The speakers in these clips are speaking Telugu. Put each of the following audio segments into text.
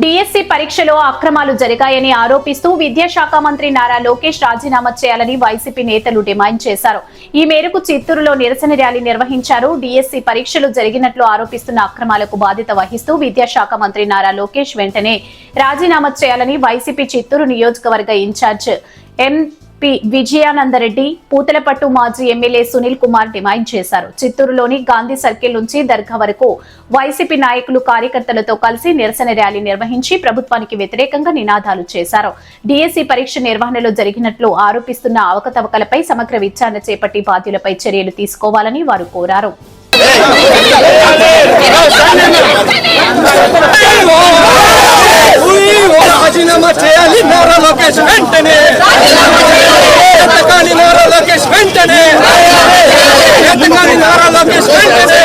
డిఎస్సి పరీక్షలో అక్రమాలు జరిగాయని ఆరోపిస్తూ విద్యాశాఖ మంత్రి నారా లోకేష్ రాజీనామా చేయాలని వైసీపీ నేతలు డిమాండ్ చేశారు. ఈ మేరకు చిత్తూరులో నిరసన ర్యాలీ నిర్వహించారు. డిఎస్సి పరీక్షలు జరిగినట్లు ఆరోపిస్తున్న అక్రమాలకు బాధ్యత వహిస్తూ విద్యాశాఖ మంత్రి నారా లోకేష్ వెంటనే రాజీనామా చేయాలని వైసీపీ చిత్తూరు నియోజకవర్గ ఇన్ఛార్జ్ విజయానందరెడ్డి, పూతలపట్టు మాజీ ఎమ్మెల్యే సునీల్ కుమార్ డిమాండ్ చేశారు. చిత్తూరులోని గాంధీ సర్కిల్ నుంచి దర్గా వరకు వైసీపీ నాయకులు కార్యకర్తలతో కలిసి నిరసన ర్యాలీ నిర్వహించి ప్రభుత్వానికి వ్యతిరేకంగా నినాదాలు చేశారు. డిఎస్సి పరీక్ష నిర్వహణలో జరిగినట్లు ఆరోపిస్తున్న అవకతవకలపై సమగ్ర విచారణ చేపట్టి బాధ్యులపై చర్యలు తీసుకోవాలని వారు కోరారు. రాజీనామా చేయాలి నారా లోకేష్ వెంటనే, నారా లోకేష్ వెంటనే, నారా లోకేష్ వెంటనే.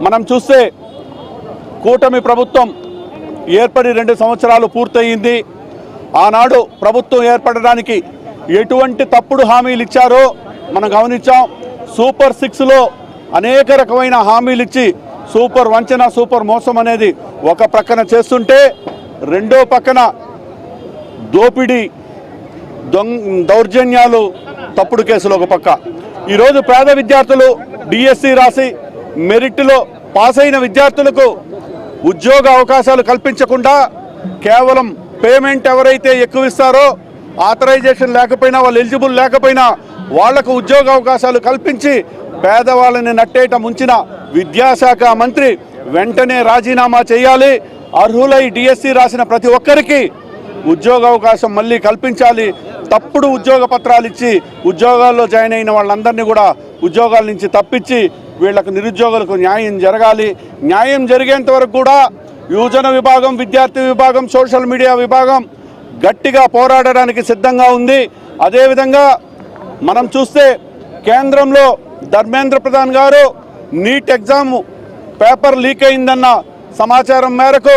మనం చూస్తే కూటమి ప్రభుత్వం ఏర్పడి 2 సంవత్సరాలు పూర్తయింది. ఆనాడు ప్రభుత్వం ఏర్పడడానికి ఎటువంటి తప్పుడు హామీలు ఇచ్చారో మనం గమనించాం. సూపర్ 6లో అనేక రకమైన హామీలు ఇచ్చి సూపర్ వంచన, సూపర్ మోసం అనేది ఒక ప్రక్కన చేస్తుంటే, రెండో పక్కన దోపిడీ, దౌర్జన్యాలు, తప్పుడు కేసులు ఒక పక్క. ఈరోజు పేద విద్యార్థులు డిఎస్సి రాసి మెరిట్లో పాస్ అయిన విద్యార్థులకు ఉద్యోగ అవకాశాలు కల్పించకుండా కేవలం పేమెంట్ ఎవరైతే ఎక్కువ ఇస్తారో, ఆథరైజేషన్ లేకపోయినా, వాళ్ళు ఎలిజిబుల్ లేకపోయినా వాళ్లకు ఉద్యోగ అవకాశాలు కల్పించి పేదవాళ్ళని నట్టేట ముంచిన విద్యాశాఖ మంత్రి వెంటనే రాజీనామా చేయాలి. అర్హులై డిఎస్సి రాసిన ప్రతి ఒక్కరికి ఉద్యోగ అవకాశం మళ్ళీ కల్పించాలి. తప్పుడు ఉద్యోగ పత్రాలు ఇచ్చి ఉద్యోగాల్లో జాయిన్ అయిన వాళ్ళందరినీ కూడా ఉద్యోగాల నుంచి తప్పించి వీళ్లకు నిరుద్యోగులకు న్యాయం జరగాలి. న్యాయం జరిగేంత వరకు కూడా యువజన విభాగం, విద్యార్థి విభాగం, సోషల్ మీడియా విభాగం గట్టిగా పోరాడడానికి సిద్ధంగా ఉంది. అదేవిధంగా మనం చూస్తే కేంద్రంలో ధర్మేంద్ర ప్రధాన్ గారు నీట్ ఎగ్జామ్ పేపర్ లీక్ అయిందన్న సమాచారం మేరకు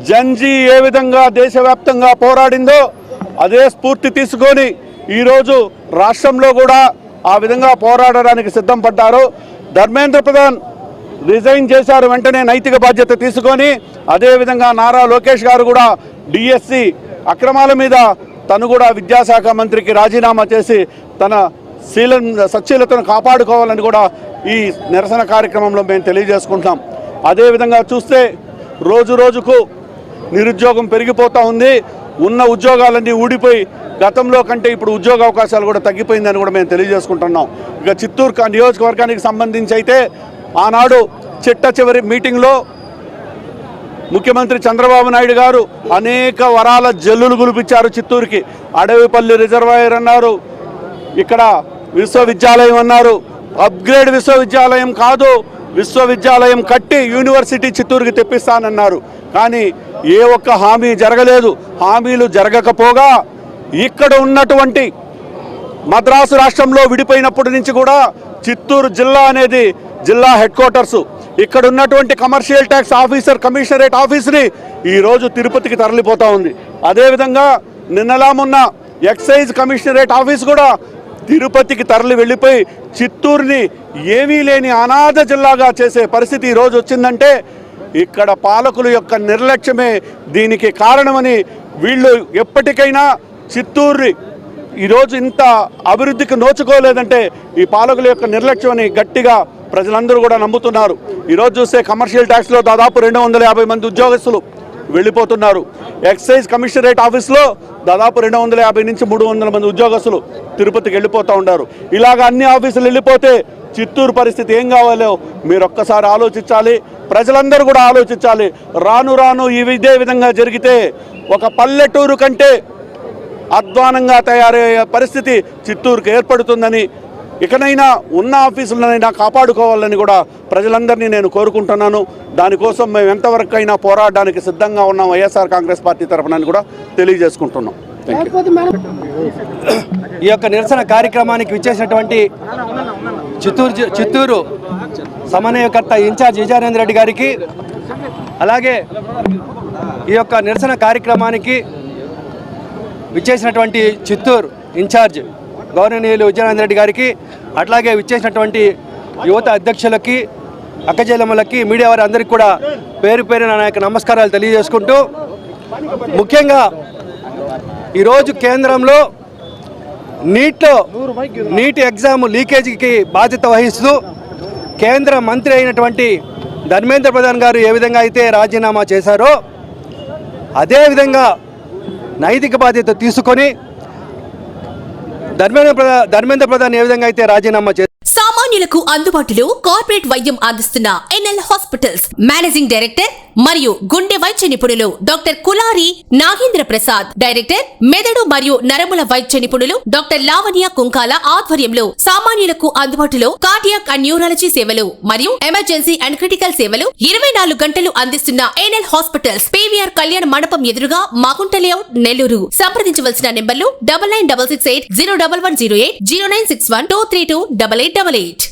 జంజీ ఏ విధంగా దేశవ్యాప్తంగా పోరాడిందో అదే స్ఫూర్తి తీసుకొని ఈరోజు రాష్ట్రంలో కూడా ఆ విధంగా పోరాడడానికి సిద్ధం పడ్డారు. ధర్మేంద్ర ప్రధాన్ రిజైన్ చేశారు వెంటనే నైతిక బాధ్యత తీసుకొని. అదేవిధంగా నారా లోకేష్ గారు కూడా డిఎస్సి అక్రమాల మీద తను కూడా విద్యాశాఖ మంత్రికి రాజీనామా చేసి తన సచ్చీలతను కాపాడుకోవాలని కూడా ఈ నిరసన కార్యక్రమంలో మేము తెలియజేసుకుంటాం. అదేవిధంగా చూస్తే రోజు రోజుకు నిరుద్యోగం పెరిగిపోతూ ఉంది. ఉన్న ఉద్యోగాలన్నీ ఊడిపోయి గతంలో కంటే ఇప్పుడు ఉద్యోగ అవకాశాలు కూడా తగ్గిపోయిందని కూడా మేము తెలియజేసుకుంటున్నాం. ఇక చిత్తూరు నియోజకవర్గానికి సంబంధించి అయితే ఆనాడు చిట్ట చివరి మీటింగ్లో ముఖ్యమంత్రి చంద్రబాబు నాయుడు గారు అనేక వరాల జల్లులు గులిపించారు. చిత్తూరుకి అడవిపల్లి రిజర్వాయర్ అన్నారు, ఇక్కడ విశ్వవిద్యాలయం అన్నారు. అప్గ్రేడ్ విశ్వవిద్యాలయం కాదు, విశ్వవిద్యాలయం కట్టి యూనివర్సిటీ చిత్తూరుకి తెప్పిస్తానన్నారు. కానీ ఏ ఒక్క హామీ జరగలేదు. హామీలు జరగకపోగా ఇక్కడ ఉన్నటువంటి మద్రాసు రాష్ట్రంలో విడిపోయినప్పటి నుంచి కూడా చిత్తూరు జిల్లా అనేది జిల్లా హెడ్ క్వార్టర్సు. ఇక్కడ ఉన్నటువంటి కమర్షియల్ ట్యాక్స్ ఆఫీసర్ కమిషనరేట్ ఆఫీస్ని ఈరోజు తిరుపతికి తరలిపోతూ ఉంది. అదేవిధంగా నిన్నలా మొన్న ఎక్సైజ్ కమిషనరేట్ ఆఫీస్ కూడా తిరుపతికి తరలి వెళ్ళిపోయి చిత్తూరుని ఏమీ లేని అనాథ జిల్లాగా చేసే పరిస్థితి ఈరోజు వచ్చిందంటే ఇక్కడ పాలకుల యొక్క నిర్లక్ష్యమే దీనికి కారణమని, వీళ్ళు ఎప్పటికైనా చిత్తూరు ఈరోజు ఇంత అభివృద్ధికి నోచుకోలేదంటే ఈ పాలకుల యొక్క నిర్లక్ష్యం అని గట్టిగా ప్రజలందరూ కూడా నమ్ముతున్నారు. ఈరోజు చూస్తే కమర్షియల్ ట్యాక్స్లో దాదాపు 250 మంది ఉద్యోగస్తులు వెళ్ళిపోతున్నారు. ఎక్సైజ్ కమిషనరేట్ ఆఫీస్లో దాదాపు 250 నుంచి 300 మంది ఉద్యోగస్తులు తిరుపతికి వెళ్ళిపోతూ ఉన్నారు. ఇలాగ అన్ని ఆఫీసులు వెళ్ళిపోతే చిత్తూరు పరిస్థితి ఏం కావాలో మీరు ఒక్కసారి ఆలోచించాలి. ప్రజలందరూ కూడా ఆలోచించాలి. రాను రాను ఇదే విధంగా జరిగితే ఒక పల్లెటూరు కంటే అధ్వానంగా తయారయ్యే పరిస్థితి చిత్తూరుకు ఏర్పడుతుందని, ఇకనైనా ఉన్న ఆఫీసులనైనా కాపాడుకోవాలని కూడా ప్రజలందరినీ నేను కోరుకుంటున్నాను. దానికోసం మేము ఎంతవరకైనా పోరాడడానికి సిద్ధంగా ఉన్నాం వైఎస్ఆర్ కాంగ్రెస్ పార్టీ తరఫున కూడా తెలియజేసుకుంటున్నాం. ఈ యొక్క నిరసన కార్యక్రమానికి విచ్చేసినటువంటి చిత్తూరు సమన్వయకర్త ఇన్ఛార్జ్ విజయానంద రెడ్డి గారికి, అలాగే ఈ యొక్క నిరసన కార్యక్రమానికి విచ్చేసినటువంటి చిత్తూరు ఇన్ఛార్జ్ గౌరవనీయులు విజయానంద రెడ్డి గారికి, అట్లాగే విచ్చేసినటువంటి యువత అధ్యక్షులకి, అక్కచెల్లెమ్మలకి, మీడియా వారి అందరికీ కూడా పేరు పేరున నా యొక్క నమస్కారాలు తెలియజేసుకుంటూ, ముఖ్యంగా ఈరోజు కేంద్రంలో నీట్ ఎగ్జామ్ లీకేజీకి బాధ్యత వహిస్తూ కేంద్ర మంత్రి అయినటువంటి ధర్మేంద్ర ప్రధాన్ గారు ఏ విధంగా అయితే రాజీనామా చేశారో అదేవిధంగా నైతిక బాధ్యత తీసుకొని ధర్మేంద్ర ప్రధాన్ ఏ విధంగా అయితే రాజీనామా చేశారు. సామాన్యులకు అందుబాటులో కార్పొరేట్ వైద్యం అందిస్తున్న ఎన్ఎల్ హాస్పిటల్స్ మేనేజింగ్ డైరెక్టర్ మరియు గుండె వైద్య నిపుణులు డాక్టర్ కులారి నాగేంద్ర ప్రసాద్, డైరెక్టర్ మెదడు మరియు నరముల వైద్య నిపుణులు డాక్టర్ లావణ్య కుంకాల ఆధ్వర్యంలో సామాన్యులకు అందుబాటులో కార్డియాక్ అండ్ న్యూరాలజీ సేవలు మరియు ఎమర్జెన్సీ అండ్ క్రిటికల్ సేవలు 24 గంటలు అందిస్తున్న ఎన్ఎల్ హాస్పిటల్స్ పీవీఆర్ కళ్యాణ మండపం ఎదురుగా మాగుంట లేఅవుట్, నెల్లూరు. సంప్రదించవలసిన నెంబర్లు 9966801108, 0961232888.